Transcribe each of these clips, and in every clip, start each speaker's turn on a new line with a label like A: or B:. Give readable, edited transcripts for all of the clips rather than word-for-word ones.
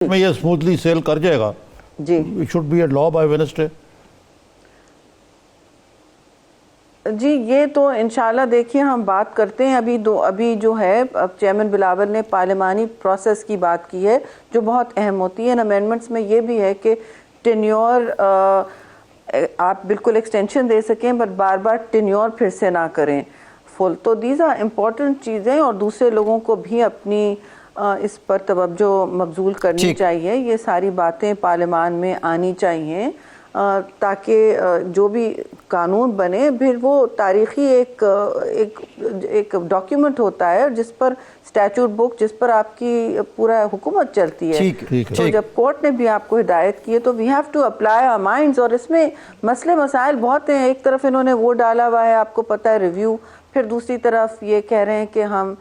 A: میں یہ smoothly sell کر جائے گا
B: جی
A: اٹ شوڈ بی اے لا بائی وینسڈے.
B: جی یہ تو انشاءاللہ دیکھیے ہم بات کرتے ہیں. ابھی جو ہے اب چیئرمین بلاول نے پارلیمانی پروسیس کی بات کی ہے جو بہت اہم ہوتی ہے. امینڈمنٹس میں یہ بھی ہے کہ ٹینیور آپ بالکل ایکسٹینشن دے سکیں بٹ بار بار ٹینیور پھر سے نہ کریں فل. تو دیز آر امپورٹنٹ چیزیں اور دوسرے لوگوں کو بھی اپنی اس پر توجہ مبذول کرنی چاہیے. یہ ساری باتیں پارلیمان میں آنی چاہیے تاکہ جو بھی قانون بنے پھر وہ تاریخی ایک ڈاکیومنٹ ہوتا ہے جس پر اسٹیچوٹ بک جس پر آپ کی پورا حکومت چلتی ہے. تو جب کورٹ نے بھی آپ کو ہدایت کی ہے تو we have to apply our minds. اور اس میں مسئلے مسائل بہت ہیں. ایک طرف انہوں نے وہ ڈالا ہوا ہے آپ کو پتہ ہے ریویو, پھر دوسری طرف یہ کہہ رہے ہیں کہ ہم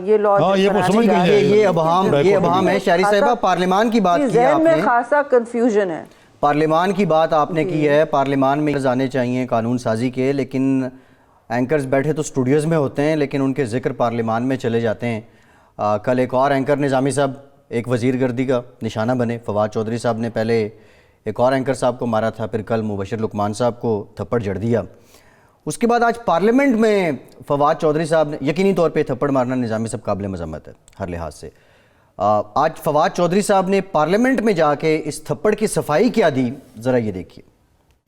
B: یہ لا
C: یہ ابہام ہے. شہری صاحبہ پارلیمان کی بات کی ہے آپ نے,
B: ذہن میں خاصا کنفیوژن ہے.
C: پارلیمان کی بات آپ نے کی ہے. پارلیمان میں آنے چاہیے قانون سازی کے, لیکن اینکرز بیٹھے تو اسٹوڈیوز میں ہوتے ہیں لیکن ان کے ذکر پارلیمان میں چلے جاتے ہیں. کل ایک اور اینکر نظامی صاحب ایک وزیر گردی کا نشانہ بنے. فواد چودھری صاحب نے پہلے ایک اور اینکر صاحب کو مارا تھا, پھر کل مبشر لقمان صاحب کو تھپڑ جڑ دیا. اس کے بعد آج پارلیمنٹ میں فواد چودھری صاحب نے, یقینی طور پہ تھپڑ مارنا نظامی صاحب قابل مذمت ہے ہر لحاظ سے, آج فواد چودھری صاحب نے پارلیمنٹ میں جا کے اس تھپڑ کی صفائی کیا دی, ذرا یہ دیکھیے.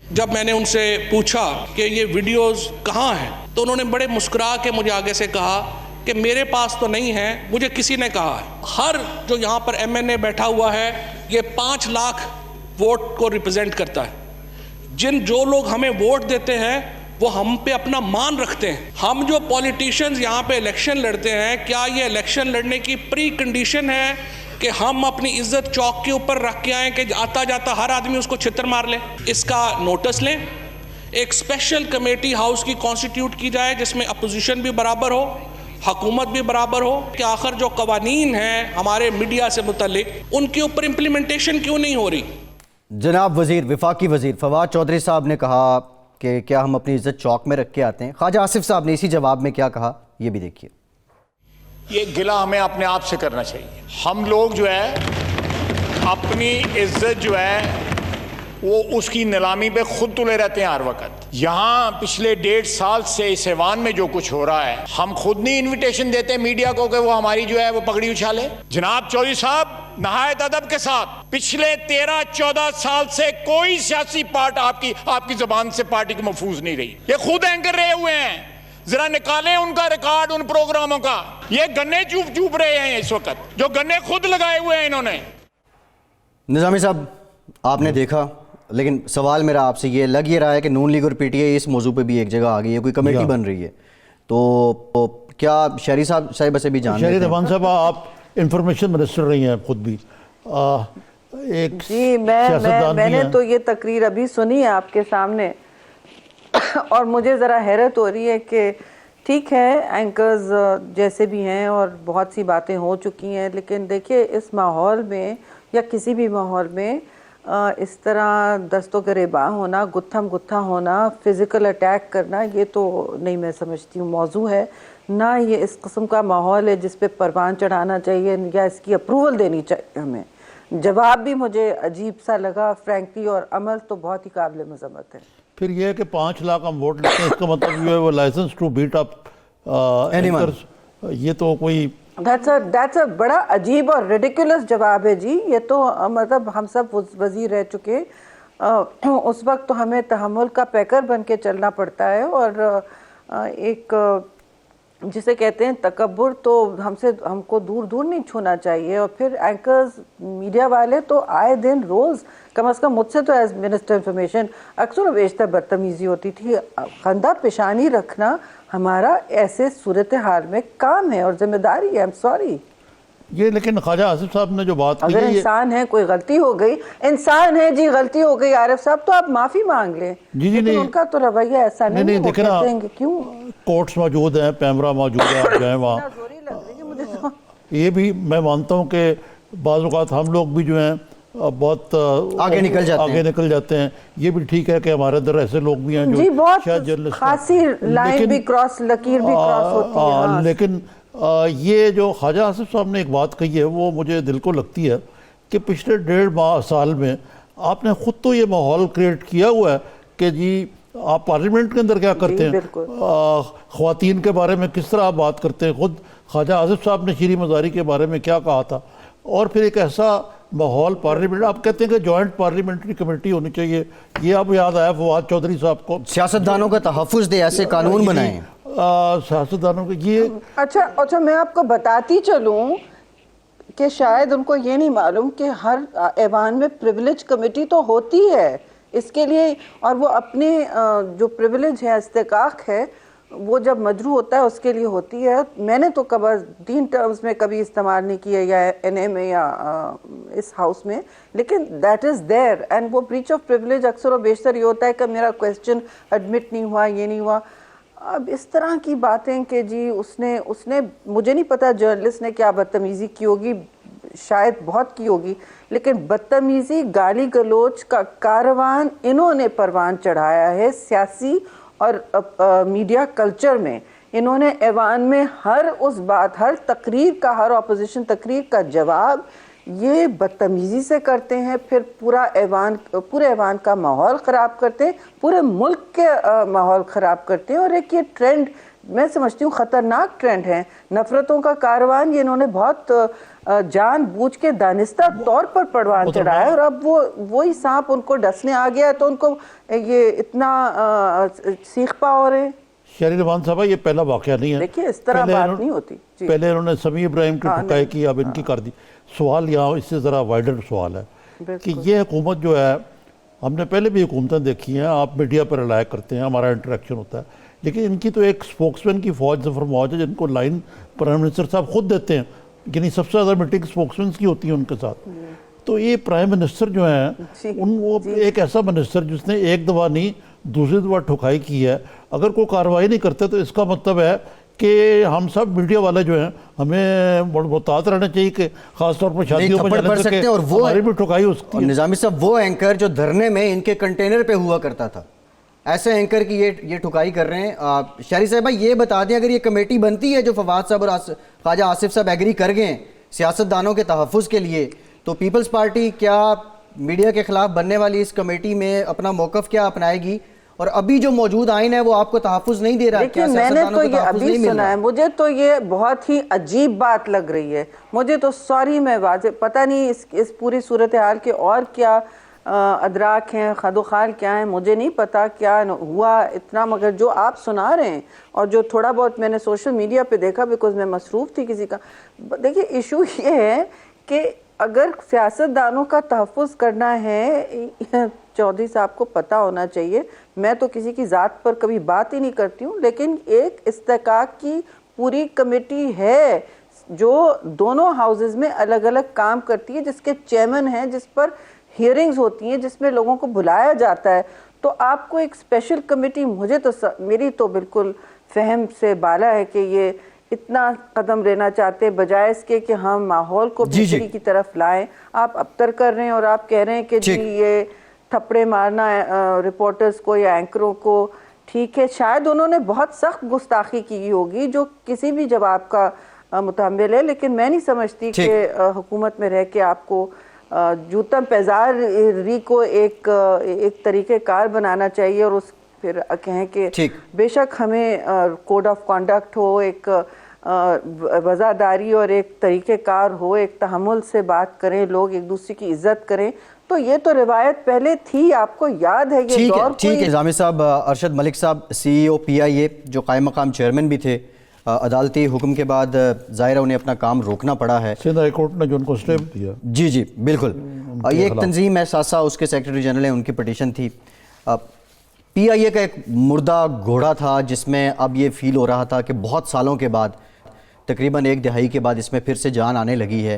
D: جب میں نے ان سے پوچھا کہ یہ ویڈیوز کہاں ہیں تو انہوں نے بڑے مسکرا کے مجھے آگے سے کہا کہ میرے پاس تو نہیں ہے, مجھے کسی نے کہا ہے. ہر جو یہاں پر ایم این اے بیٹھا ہوا ہے یہ 5 لاکھ ووٹ کو ریپرزینٹ کرتا ہے. جو لوگ ہمیں ووٹ دیتے ہیں وہ ہم پہ اپنا مان رکھتے ہیں. ہم جو پولیٹیشنز یہاں پہ الیکشن لڑتے ہیں, کیا یہ الیکشن لڑنے کی پری کنڈیشن ہے کہ ہم اپنی عزت چوک کے اوپر رکھ کے آئیں کہ آتا جاتا ہر آدمی اس کو چھتر مار لے؟ اس کا نوٹس لیں. ایک اسپیشل کمیٹی ہاؤس کی کانسٹیٹیوٹ کی جائے جس میں اپوزیشن بھی برابر ہو, حکومت بھی برابر ہو, کہ آخر جو قوانین ہیں ہمارے میڈیا سے متعلق ان کے اوپر امپلیمنٹیشن کیوں نہیں ہو رہی.
C: جناب وزیر, وفاقی وزیر فواد چودھری صاحب نے کہا کہ کیا ہم اپنی عزت چوک میں رکھ کے آتے ہیں. خواجہ آصف صاحب نے اسی جواب میں کیا کہا, یہ بھی دیکھیے.
E: یہ گلہ ہمیں اپنے آپ سے کرنا چاہیے. ہم لوگ جو ہے اپنی عزت جو ہے وہ اس کی نیلامی پہ خود تلے رہتے ہیں ہر وقت. یہاں پچھلے 1.5 سال سے اس ایوان میں جو کچھ ہو رہا ہے ہم خود نہیں انویٹیشن دیتے میڈیا کو کہ وہ ہماری جو ہے وہ پگڑی اچھالے. جناب چودھری صاحب نہایت ادب کے ساتھ, پچھلے 13-14 سال سے کوئی سیاسی پارٹ آپ کی زبان سے پارٹی کو محفوظ نہیں رہی. یہ خود اینکر رہے ہوئے ہیں, ذرا نکالیں ان کا ریکارڈ ان پروگراموں کا. یہ گنے چوپ رہے ہیں اس وقت, جو گنے خود لگائے ہوئے ہیں انہوں نے.
C: نظامی صاحب آپ نے دیکھا, لیکن سوال میرا آپ سے یہ لگ یہ رہا ہے کہ نون لیگ اور پی ٹی آئی اس موضوع پہ بھی ایک جگہ آ گئی ہے, کوئی کمیٹی بن رہی ہے, تو کیا شہری صاحب سے بھی جان
A: شہری رحمان صاحب آپ انفارمیشن منسٹر رہی ہیں خود بھی,
B: جی میں نے تو یہ تقریر ابھی سنی ہے آپ کے سامنے اور مجھے ذرا حیرت ہو رہی ہے کہ ٹھیک ہے اینکرز جیسے بھی ہیں اور بہت سی باتیں ہو چکی ہیں, لیکن دیکھیے اس ماحول میں یا کسی بھی ماحول میں اس طرح دست و گریباں ہونا, گتھم گتھا ہونا, فزیکل اٹیک کرنا, یہ تو نہیں میں سمجھتی ہوں موضوع ہے. نہ یہ اس قسم کا ماحول ہے جس پہ پروان چڑھانا چاہیے یا اس کی اپروول دینی چاہیے ہمیں. جواب بھی مجھے عجیب سا لگا فرینکلی, اور عمل تو بہت ہی قابل مذمت ہے. پھر
A: یہ ہے کہ 5 لاکھ ہم ووٹ لیتے ہیں, اس کا مطلب یہ ہے وہ license to beat up anchors, یہ تو کوئی
B: that's a بڑا عجیب اور ریڈیکولس جواب ہے جی. یہ تو مطلب ہم سب وزیر رہ چکے, اس وقت تو ہمیں تحمل کا پیکر بن کے چلنا پڑتا ہے, اور ایک جسے کہتے ہیں تکبر تو ہم کو دور نہیں چھونا چاہیے. اور پھر اینکرز میڈیا والے تو آئے دن روز, کم از کم مجھ سے تو ایز منسٹر انفارمیشن اکثر و بیشتر بدتمیزی ہوتی تھی. خندہ پیشانی رکھنا ہمارا ایسے صورتحال میں کام ہے اور ذمہ داری ہے. I'm sorry.
A: یہ لیکن خواجہ آصف صاحب نے جو بات کی,
B: اگر انسان ہے, کوئی غلطی ہو گئی, انسان ہے جی, غلطی ہو گئی عارف صاحب تو آپ معافی مانگ لیں. لیکن ان کا تو رویہ ایسا نہیں, وہ کہتے ہیں کہ کیوں
A: کورٹس موجود ہیں, پیمرا موجود ہے, آپ جائیں وہاں. یہ بھی میں مانتا ہوں کہ بعض اوقات ہم لوگ بھی جو ہیں بہت
C: آگے نکل جاتے ہیں.
A: یہ بھی ٹھیک ہے کہ ہمارے اندر ایسے لوگ بھی ہیں جو
B: جی بہت خاصی لائن بھی کراس, لکیر بھی کراس ہوتی ہے.
A: لیکن یہ جو خواجہ آصف صاحب نے ایک بات کہی ہے وہ مجھے دل کو لگتی ہے کہ پچھلے 1.5 سال میں آپ نے خود تو یہ ماحول کریٹ کیا ہوا ہے کہ جی آپ پارلیمنٹ کے اندر کیا کرتے ہیں، خواتین کے بارے میں کس طرح آپ بات کرتے ہیں، خود خواجہ آصف صاحب نے شیریں مزاری کے بارے میں کیا کہا تھا، اور پھر ایک ایسا ماحول پارلیمنٹ، آپ کہتے ہیں کہ جوائنٹ پارلیمنٹری کمیٹی ہونی چاہیے، یہ اب یاد آیا فواد چودھری صاحب کو،
C: سیاستدانوں کا تحفظ دے، ایسے قانون بنائیں،
A: سیاستدانوں کے یہ
B: اچھا میں آپ کو بتاتی چلوں کہ شاید ان کو یہ نہیں معلوم کہ ہر ایوان میں پریویلیج کمیٹی تو ہوتی ہے اس کے لیے، اور وہ اپنے جو پریویلیج ہے، استحقاق ہے، وہ جب مجروح ہوتا ہے اس کے لیے ہوتی ہے. میں نے تو کبھی 3 ٹرمز میں کبھی استعمال نہیں کیا، یا این اے میں یا اس ہاؤس میں، لیکن دیٹ از دیر. اینڈ وہ بریچ آف پریویلیج اکثر و بیشتر یہ ہوتا ہے کہ میرا کویسچن ایڈمٹ نہیں ہوا، یہ نہیں ہوا. اب اس طرح کی باتیں کہ جی اس نے مجھے نہیں پتا جرنلسٹ نے کیا بدتمیزی کی ہوگی، شاید بہت کی ہوگی، لیکن بدتمیزی، گالی گلوچ کا کاروان انہوں نے پروان چڑھایا ہے سیاسی اور میڈیا کلچر میں. انہوں نے ایوان میں ہر اس بات، ہر تقریر کا، ہر اپوزیشن تقریر کا جواب یہ بدتمیزی سے کرتے ہیں، پھر پورے ایوان کا ماحول خراب کرتے ہیں، پورے ملک کے ماحول خراب کرتے ہیں. اور ایک یہ ٹرینڈ میں سمجھتی ہوں خطرناک ٹرینڈ ہے، نفرتوں کا کاروان. یہ انہوں نے بہت جان بوجھ کے دانستہ طور پر پروان چڑھایا ہے، اور اب وہی سانپ ان کو ڈسنے آ گیا ہے تو ان کو یہ اتنا سیخ پا ہو رہے ہیں.
A: شہری رحمان صاحبہ یہ پہلا واقعہ نہیں ہے،
B: دیکھیے اس طرح بات نہیں ہوتی.
A: پہلے انہوں نے سمیع ابراہیم کی ٹھکائی کی، اب ان کی کر دی. سوال یہاں اس سے ذرا وائڈر سوال ہے کہ یہ حکومت جو ہے، ہم نے پہلے بھی حکومتیں دیکھی ہیں، آپ میڈیا پر رلائے کرتے ہیں، ہمارا انٹریکشن ہوتا ہے، لیکن ان کی تو ایک سپوکسمین کی فوج، ظفر موج ہے، جن کو لائن پرائم منسٹر صاحب خود دیتے ہیں، یعنی سب سے زیادہ میٹنگ سپوکسمینس کی ہوتی ہیں ان کے ساتھ. تو یہ پرائم منسٹر جو ہیں وہ ایک ایسا منسٹر جس نے ایک دفعہ نہیں دوسری دفعہ ٹھکائی کی ہے، اگر کوئی کارروائی نہیں کرتے تو اس کا مطلب ہے کہ ہم سب میڈیا والے جو ہیں ہمیں محتاط رہنا چاہیے کہ خاص طور پر شادیوں میں جانے سے کہ ہماری بھی ٹھکائی ہو سکتی ہے.
C: نظامی صاحب وہ اینکر جو دھرنے میں ان کے کنٹینر پہ ہوا کرتا تھا، ایسے اینکر کی یہ ٹھکائی کر رہے ہیں. شہری صاحبہ یہ بتا دیں، اگر یہ کمیٹی بنتی ہے جو فواد صاحب اور خواجہ آصف صاحب ایگری کر گئے ہیں سیاستدانوں کے تحفظ کے لیے، تو پیپلز پارٹی کیا میڈیا کے خلاف بننے والی اس کمیٹی میں اپنا موقف کیا اپنائے گی؟ اور ابھی جو موجود آئین ہے وہ آپ کو تحفظ نہیں دے رہا؟
B: لیکن میں نے تو یہ ابھی سنا ہے، مجھے تو یہ بہت ہی عجیب بات لگ رہی ہے. مجھے تو سوری میں واضح پتہ نہیں اس پوری صورتحال کے اور کیا ادراک ہیں، خد و خال کیا ہیں، مجھے نہیں پتا کیا ہوا اتنا، مگر جو آپ سنا رہے ہیں اور جو تھوڑا بہت میں نے سوشل میڈیا پہ دیکھا، بیکاز میں مصروف تھی کسی کا. دیکھیے ایشو یہ ہے کہ اگر سیاستدانوں کا تحفظ کرنا ہے، چودھری صاحب کو پتہ ہونا چاہیے، میں تو کسی کی ذات پر کبھی بات ہی نہیں کرتی ہوں، لیکن ایک استحقاق کی پوری کمیٹی ہے جو دونوں ہاؤسز میں الگ الگ کام کرتی ہے، جس کے چیئرمین ہیں، جس پر ہیئرنگز ہوتی ہیں، جس میں لوگوں کو بلایا جاتا ہے. تو آپ کو ایک اسپیشل کمیٹی، میری تو بالکل فہم سے بالا ہے کہ یہ اتنا قدم لینا چاہتے ہیں بجائے اس کے کہ ہم ماحول کو بہتری کی طرف لائیں. آپ ابتر کر رہے ہیں اور آپ کہہ رہے ہیں کہ جی یہ تھپڑے مارنا رپورٹرز کو یا اینکروں کو، ٹھیک ہے، شاید انہوں نے بہت سخت گستاخی کی ہوگی جو کسی بھی جواب کا متحمل ہے، لیکن میں نہیں سمجھتی کہ حکومت میں رہ کے آپ کو جوتم پیزاری کو ایک طریقہ کار بنانا چاہیے، اور اس پھر کہیں کہ بے شک ہمیں کوڈ آف کانڈکٹ ہو، ایک وزاداری اور ایک طریقہ کار ہو، ایک تحمل سے بات کریں، لوگ ایک دوسرے کی عزت کریں. تو یہ تو روایت پہلے تھی، آپ کو یاد ہے یہ دور.
C: ٹھیک ہے نظامی صاحب. ارشد ملک صاحب CEO PIA جو قائم مقام چیئرمین بھی تھے، عدالتی حکم کے بعد ظاہرہ انہیں اپنا کام روکنا پڑا ہے.
A: سندھ ہائی کورٹ نے جو ان کو اسٹے دیا.
C: جی بالکل. یہ ایک تنظیم ہے، ساسا اس کے سیکرٹری جنرل ہیں، ان کی پٹیشن تھی. PIA کا ایک مردہ گھوڑا تھا جس میں اب یہ فیل ہو رہا تھا کہ بہت سالوں کے بعد، تقریباً 1 دہائی کے بعد اس میں پھر سے جان آنے لگی ہے.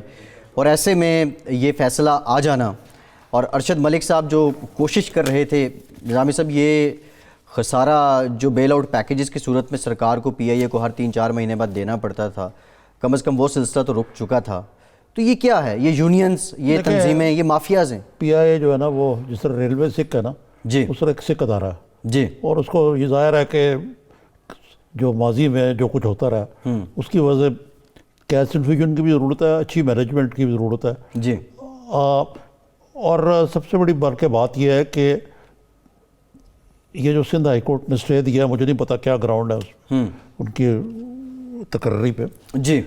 C: اور ایسے میں یہ فیصلہ آ جانا، اور ارشد ملک صاحب جو کوشش کر رہے تھے، نظامی صاحب یہ خسارہ جو بیل آؤٹ پیکیجز کی صورت میں سرکار کو PIA کو ہر 3-4 مہینے بعد دینا پڑتا تھا، کم از کم وہ سلسلہ تو رک چکا تھا. تو یہ کیا ہے؟ یہ یونینز، یہ تنظیمیں، یہ مافیاز ہیں.
A: PIA جو ہے نا، وہ جس طرح ریلوے سکھ ہے نا،
C: جی
A: اس طرح ایک سکھ ادارہ ہے
C: جی،
A: اور اس کو یہ ظاہر ہے کہ جو ماضی میں جو کچھ ہوتا رہا اس کی وجہ گیس انفیوژن کی بھی ضرورت ہے، اچھی مینجمنٹ کی بھی ضرورت ہے.
C: جی
A: اور سب سے بڑی بلکہ بات یہ ہے کہ یہ جو سندھ ہائی کورٹ نے اسٹے دیا ہے، مجھے نہیں پتا کیا گراؤنڈ ہے ان کی تقرری پہ.
C: جی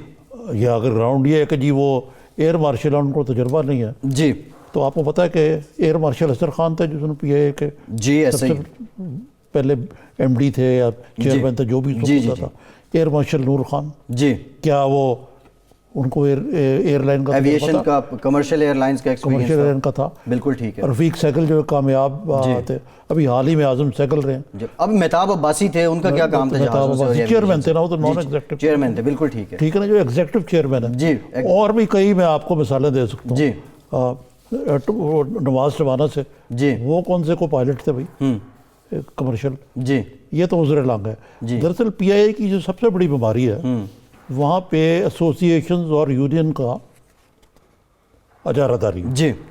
A: یا اگر گراؤنڈ یہ ہے کہ جی وہ ایئر مارشل ان کو تجربہ نہیں ہے،
C: جی
A: تو آپ کو پتہ ہے کہ ایئر مارشل اسر خان تھے جس نے پی اے کے
C: جی ایسے ہی
A: پہلے ایم ڈی تھے یا چیئرمین تھے، جو بھی ہوتا تھا. ایئر مارشل نور خان،
C: جی
A: کیا وہ ان کو ایئر لائن کا
C: ایویشن کا کمرشل ایئر لائنز کا ایکسپیرینس
A: کمرشل ایئر کا تھا.
C: بالکل ٹھیک ہے.
A: رفیق سیکل جو کامیاب تھے، ابھی حال ہی میں اعظم سیکل رہے ہیں.
C: اب مہتاب عباسی تھے، ان کا کیا کام تھا؟
A: چیئرمین تھے نا، وہ تو نان ایگزیکٹو
C: چیئرمین تھے. بالکل ٹھیک ہے.
A: ٹھیک ہے نا، جو ایگزیکٹو چیئرمین ہے.
C: جی
A: اور بھی کئی میں آپ کو مثالیں دے سکتا ہوں.
C: جی
A: نواز شبانہ سے،
C: جی
A: وہ کون سے کو پائلٹ تھے بھائی کمرشل.
C: جی
A: یہ تو عذر لانگ ہے. دراصل پی آئی اے کی جو سب سے بڑی بیماری ہے، وہاں پہ ایسوسی ایشنز اور یونین کا اجارہ داری.
C: جی